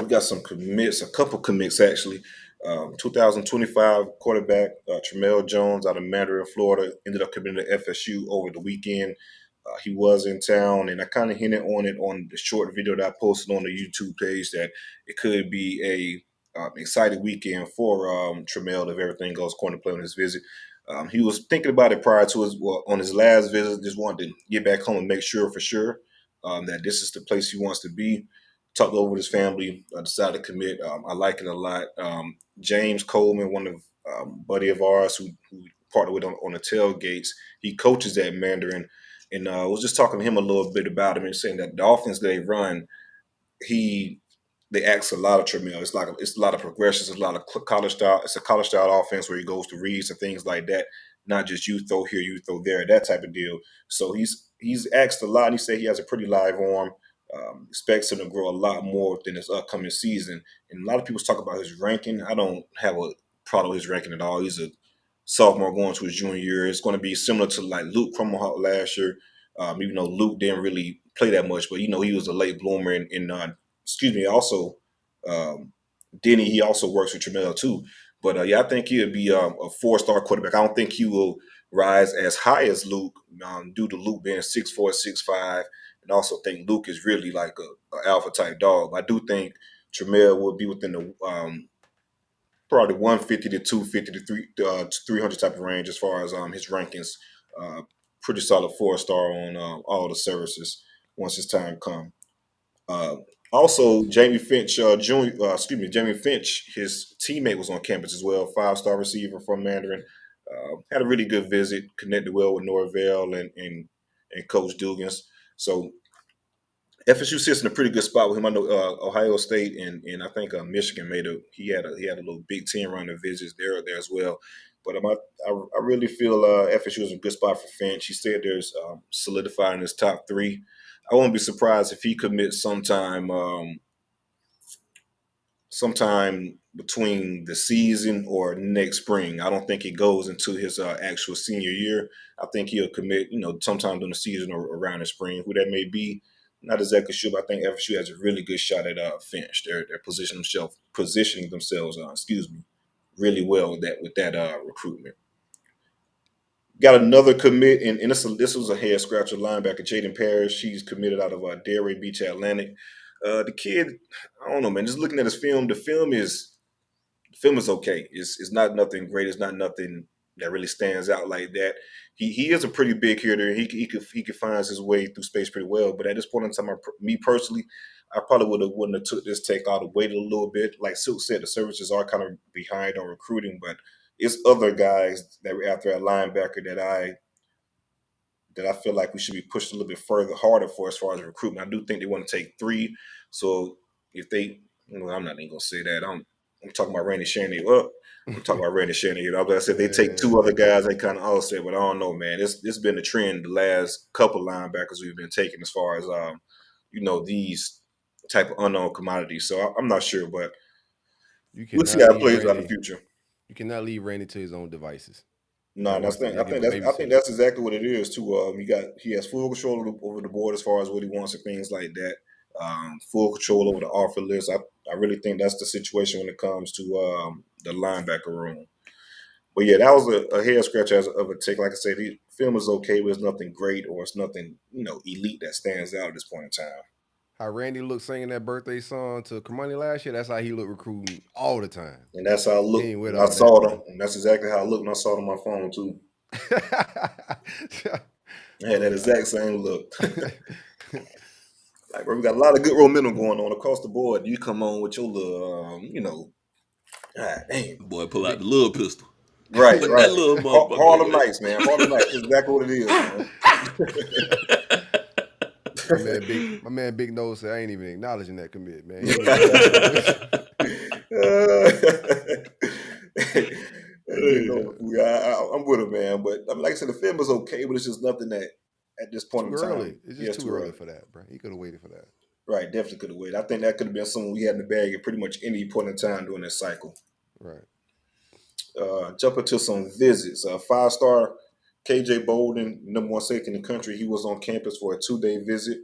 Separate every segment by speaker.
Speaker 1: got some commits, a couple commits actually. 2025 quarterback Tramel Jones out of Mandarin, Florida, ended up committing to FSU over the weekend. He was in town, and I kind of hinted on it on the short video that I posted on the YouTube page that it could be a exciting weekend for Tramel if everything goes according to plan on his visit. He was thinking about it prior to on his last visit. Just wanted to get back home and make sure for sure that this is the place he wants to be. Talked over with his family, decided to commit. I like it a lot. James Coleman, one of buddy of ours who partnered with on the tailgates, he coaches at Mandarin, and I was just talking to him a little bit about him and saying that the offense they run, they ask a lot of Tramel. It's a lot of progressions, a lot of college style. It's a college style offense where he goes to reads and things like that. Not just you throw here, you throw there, that type of deal. So he's asked a lot. And he said he has a pretty live arm. Expects him to grow a lot more within this upcoming season. And a lot of people talk about his ranking. I don't have a problem with his ranking at all. He's a sophomore going to his junior year. It's going to be similar to like Luke Krummelhout last year. Even though Luke didn't really play that much, but he was a late bloomer. Also, Denny, he also works with Tramel too. But I think he'll be a 4-star quarterback. I don't think he will rise as high as Luke due to Luke being 6'4", 6'5", and also think Luke is really like a alpha type dog. I do think Tramel will be within the probably 150 to 250 to 300 type of range as far as his rankings. Pretty solid 4-star on all the services once his time comes. Also, Jamie Finch, Jamie Finch, his teammate was on campus as well, 5-star receiver from Mandarin. Had a really good visit, connected well with Norvell and Coach Dugans. So FSU sits in a pretty good spot with him. I know Ohio State and I think Michigan he had a little Big Ten run of visits there as well. But I really feel FSU is a good spot for Finch. He said there's solidifying his top 3. I won't be surprised if he commits sometime between the season or next spring. I don't think he goes into his actual senior year. I think he'll commit, sometime during the season or around the spring. Who that may be, not exactly sure. But I think FSU has a really good shot at Finch. They're positioning themselves, really well with that recruitment. Got another commit, and this was a head scratcher. Linebacker Jaden Parrish. He's committed out of Delray Beach, Atlantic. The kid, I don't know, man. Just looking at his film, the film is okay. It's not nothing great. It's not nothing that really stands out like that. He is a pretty big hitter. He could find his way through space pretty well. But at this point in time, me personally, I probably wouldn't have took this take out, waited a little bit. Like Silk said, the services are kind of behind on recruiting, but it's other guys that were after a linebacker that I feel like we should be pushed a little bit harder for as far as recruitment. I do think they want to take 3. So if they, I'm not even gonna say that. I'm talking about Randy Shaney. Well, I'm talking about Randy Shaney. I said they take 2 other guys. They kind of all said, but I don't know, man. It's been a trend the last couple linebackers we've been taking as far as these type of unknown commodities. So I'm not sure, but we'll see how it plays out in the future.
Speaker 2: You cannot leave Randy to his own devices.
Speaker 1: No, I think that's exactly what it is too. He has full control over the board as far as what he wants and things like that. Full control over the offer list. I really think that's the situation when it comes to the linebacker room. But yeah, that was a head scratcher of a take. Like I said, the film is okay, but it's nothing great or it's nothing elite that stands out at this point in time.
Speaker 2: How Randy looked singing that birthday song to Kamani last year, that's how he looked recruiting all the time.
Speaker 1: And that's how I looked when I saw them. And that's exactly how I looked when I saw them on my phone too. I had that exact same look. Like, bro, we got a lot of good momentum going on across the board. You come on with your little, God damn.
Speaker 3: Boy, pull out the little pistol.
Speaker 1: Right. That little Harlem Nights, man. Harlem Nights is exactly what it is,
Speaker 2: man. My man Big Nose said I ain't even acknowledging that commit, man.
Speaker 1: I'm with him, man. But like I said, the film is okay, but it's just nothing that at this point in time.
Speaker 2: It's just too early for that, bro. He could have waited for that.
Speaker 1: Right, definitely could have waited. I think that could have been someone we had in the bag at pretty much any point in time during this cycle.
Speaker 2: Right.
Speaker 1: Jump into some visits. 5-star KJ Bolden, number 1 safety in the country. He was on campus for a 2-day visit.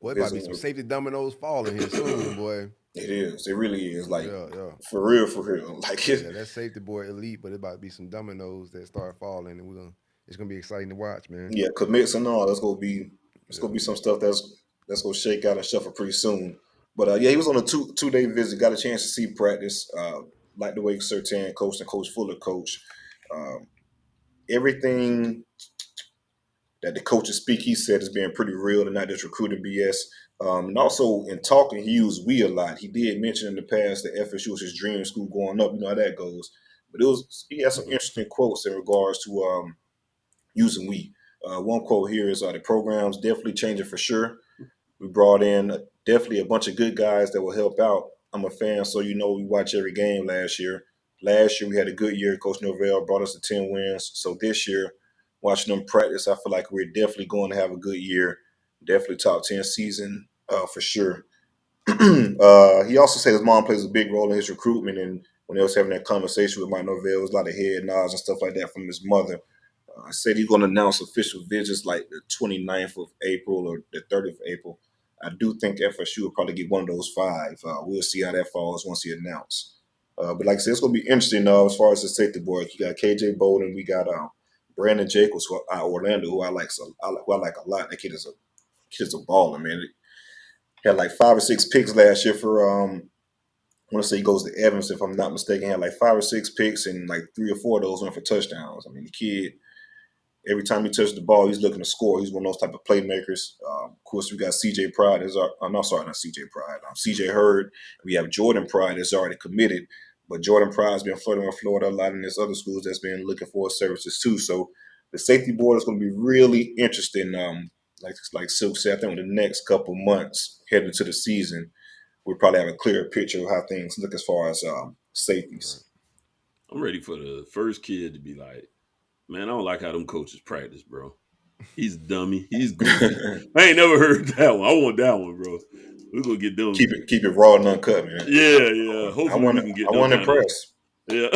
Speaker 2: Boy, it about to be some safety dominoes falling here soon, boy.
Speaker 1: It is. It really is. Like,
Speaker 2: yeah.
Speaker 1: For real. Like,
Speaker 2: yeah, that safety boy elite, but it about to be some dominoes that start falling, and it's gonna be exciting to watch, man.
Speaker 1: Yeah, commits and all. That's gonna be some stuff that's gonna shake out and shuffle pretty soon. But yeah, he was on a two-day visit. Got a chance to see practice. Like the way Sir TENN coached and Coach Fuller coached. Everything that the coaches speak, he said, is being pretty real and not just recruiting BS. And also in talking, he used "we" a lot. He did mention in the past that FSU was his dream school growing up. You know how that goes. But he had some interesting quotes in regards to using "we." One quote here is the program's definitely changing for sure. We brought in definitely a bunch of good guys that will help out. I'm a fan, so we watch every game last year. Last year we had a good year. Coach Norvell brought us to 10 wins. So this year, watching them practice, I feel like we're definitely going to have a good year. Definitely top 10 season for sure. He also said his mom plays a big role in his recruitment, and when he was having that conversation with Mike Norvell, it was a lot of head nods and stuff like that from his mother. I said he's going to announce official visits like the 29th of April or the 30th of April. I do think FSU will probably get one of those 5. We'll see how that falls once he announced. But like I said, it's going to be interesting as far as the safety board. You got KJ Bolden, we got Brandon Jacobs out of Orlando, who I like a lot. That kid's a baller, man. He had like 5 or 6 picks last year for I want to say he goes to Evans, if I'm not mistaken. He had like 5 or 6 picks, and like 3 or 4 of those went for touchdowns. I mean, the kid, every time he touches the ball, he's looking to score. He's one of those type of playmakers. Of course, we got CJ Pride. Not CJ Pride. CJ Hurd. We have Jordan Pride that's already committed. But Jordan Pride's been flirting with Florida a lot, and there's other schools that's been looking for services too. So the safety board is going to be really interesting. Like Silk said, I think in the next couple months heading into the season, we'll probably have a clearer picture of how things look as far as safeties.
Speaker 3: I'm ready for the first kid to be like, man, I don't like how them coaches practice, bro. He's a dummy. He's goofy. I ain't never heard that one. I want that one, bro. We're gonna get them.
Speaker 1: Keep it raw and uncut, man.
Speaker 3: Yeah. Hopefully we can get them kind of. Yeah,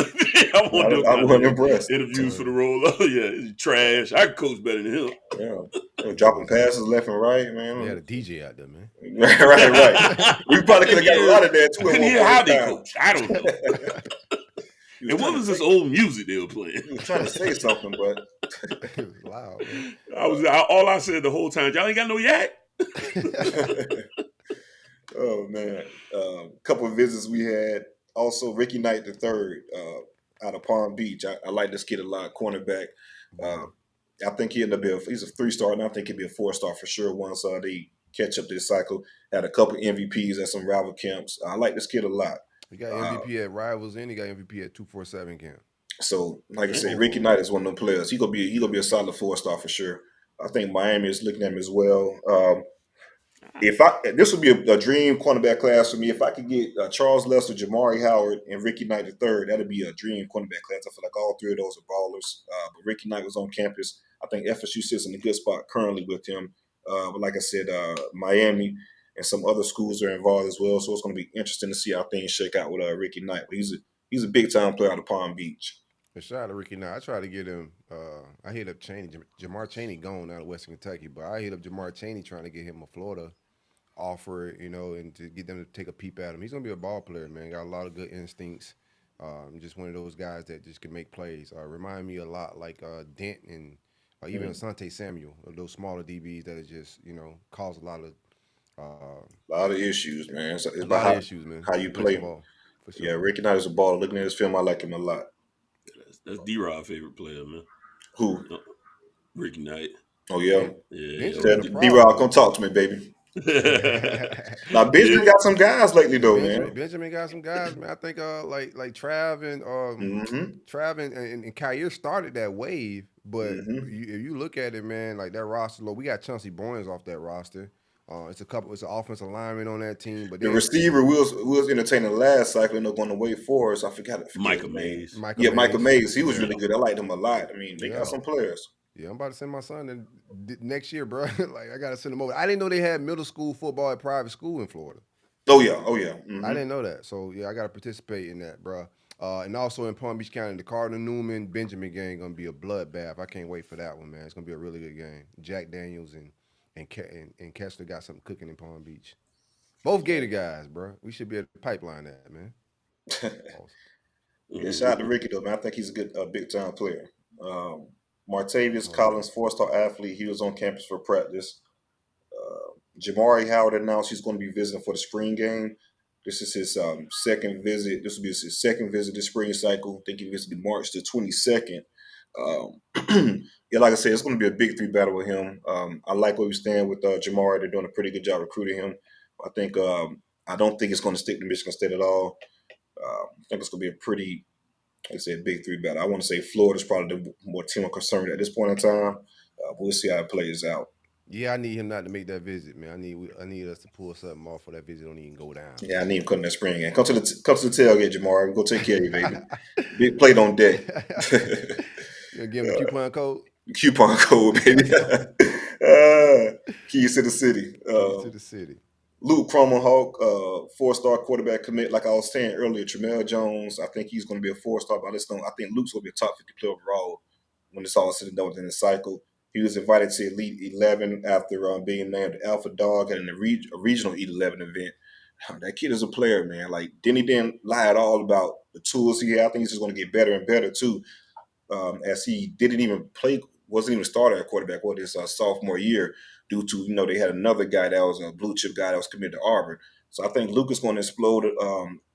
Speaker 3: I want them kind of interviews for the role. Yeah, he's trash. I can coach better than him.
Speaker 1: Yeah, dropping passes left and right, man.
Speaker 2: They had a DJ out there, man.
Speaker 1: right. We probably could have got a lot of that too.
Speaker 3: I couldn't hear how they coach. I don't know. And what was this old music they were playing?
Speaker 1: He was trying to say something, but
Speaker 2: it was loud. Man.
Speaker 3: All I said the whole time, y'all ain't got no yak.
Speaker 1: Oh man, couple of visits we had. Also, Ricky Knight III out of Palm Beach. I like this kid a lot. Cornerback. I think he's a 3-star, and I think he'll be a 4-star for sure once they catch up this cycle. Had a couple MVPs at some rival camps. I like this kid a lot.
Speaker 2: He got MVP at Rivals, and he got MVP at 247 camp.
Speaker 1: So, like I said, Ricky Knight is one of them players. He gonna be a solid 4-star for sure. I think Miami is looking at him as well. This would be a dream cornerback class for me. If I could get Charles Lester, Jamari Howard, and Ricky Knight III, that'd be a dream cornerback class. I feel like all 3 of those are ballers. But Ricky Knight was on campus. I think FSU sits in a good spot currently with him. But like I said, Miami and some other schools are involved as well. So it's going to be interesting to see how things shake out with Ricky Knight. But he's a big time player out of Palm Beach.
Speaker 2: Shout out to Ricky Knight. I tried to get him. I hit up Chaney. Jamar Chaney gone out of Western Kentucky, but I hit up Jamar Chaney trying to get him a Florida offer, and to get them to take a peep at him. He's gonna be a ball player, man. Got a lot of good instincts. Just one of those guys that just can make plays. Remind me a lot like Dent and even Asante Samuel, those smaller DBs that are just cause a lot of
Speaker 1: issues, man. It's
Speaker 2: about issues, man.
Speaker 1: How you play ball. Sure. Yeah, Ricky Knight is a baller. Looking at his film, I like him a lot.
Speaker 3: That's D-Rod's favorite player, man.
Speaker 1: Who?
Speaker 3: Ricky Knight.
Speaker 1: Oh yeah.
Speaker 2: D-Rod,
Speaker 1: come talk to me, baby. Now Benjamin got some guys lately though, man.
Speaker 2: Benjamin got some guys, man. I think like Trav and Trav and Kyer started that wave, but if you look at it, man, like that roster, we got Chauncey Boyens off that roster. It's an offensive lineman on that team, but
Speaker 1: the receiver was entertaining last cycle, going to Wake Forest. I forgot
Speaker 3: Michael Mays.
Speaker 1: Michael Mays. He was really good. I liked him a lot. I mean, they got some players.
Speaker 2: Yeah, I'm about to send my son next year, bro. Like, I got to send him over. I didn't know they had middle school football at private school in Florida.
Speaker 1: Oh, yeah. Mm-hmm.
Speaker 2: I didn't know that. So, yeah, I got to participate in that, bro. And also in Palm Beach County, the Cardinal-Newman Benjamin game going to be a bloodbath. I can't wait for that one, man. It's going to be a really good game. Jack Daniels and and Kessler got something cooking in Palm Beach. Both Gator guys, bro. We should be able to pipeline that, man. Awesome.
Speaker 1: Yeah, shout out to Ricky though, man. I think he's a good, big time player. Um, Martavius
Speaker 2: Oh yeah.
Speaker 1: Collins, 4-star athlete. He was on campus for practice. Jamari Howard announced he's going to be visiting for the spring game. This is his second visit. This will be his second visit this spring cycle. I think he visited March the 22nd. Yeah, like I said, it's going to be a big three battle with him. I like where we stand with Jamari. They're doing a pretty good job recruiting him. I think I don't think it's going to stick to Michigan State at all. I think it's going to be a pretty, like I said, big three battle. I want to say Florida's probably the more team I'm concerned at this point in time. We'll see how it plays out.
Speaker 2: Yeah, I need him not to make that visit, man. I need us to pull something off for that visit. Don't even go down.
Speaker 1: Yeah, I need him coming that spring game. Come to the tailgate, Jamari. We're gonna take care of you, baby. Big plate on deck.
Speaker 2: You give him a coupon code.
Speaker 1: Coupon code, baby. Keys to the city.
Speaker 2: Keys to the city.
Speaker 1: Luke Cromenhawk, 4-star quarterback commit. Like I was saying earlier, Tremel Jones, I think he's going to be a 4-star, but I think Luke's going to be a top 50 player overall when it's all said and done within the cycle. He was invited to Elite 11 after being named the Alpha Dog at a regional Elite 11 event. That kid is a player, man. Like, Denny didn't lie at all about the tools he had. I think he's just going to get better and better, too, as he didn't even play, wasn't even started at quarterback his sophomore year due to, they had another guy that was a blue chip guy that was committed to Auburn. So I think Luke is going to explode.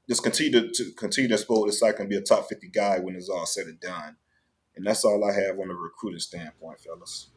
Speaker 1: Just continue to explode this cycle and be a top 50 guy when it's all said and done. And that's all I have on the recruiting standpoint, fellas.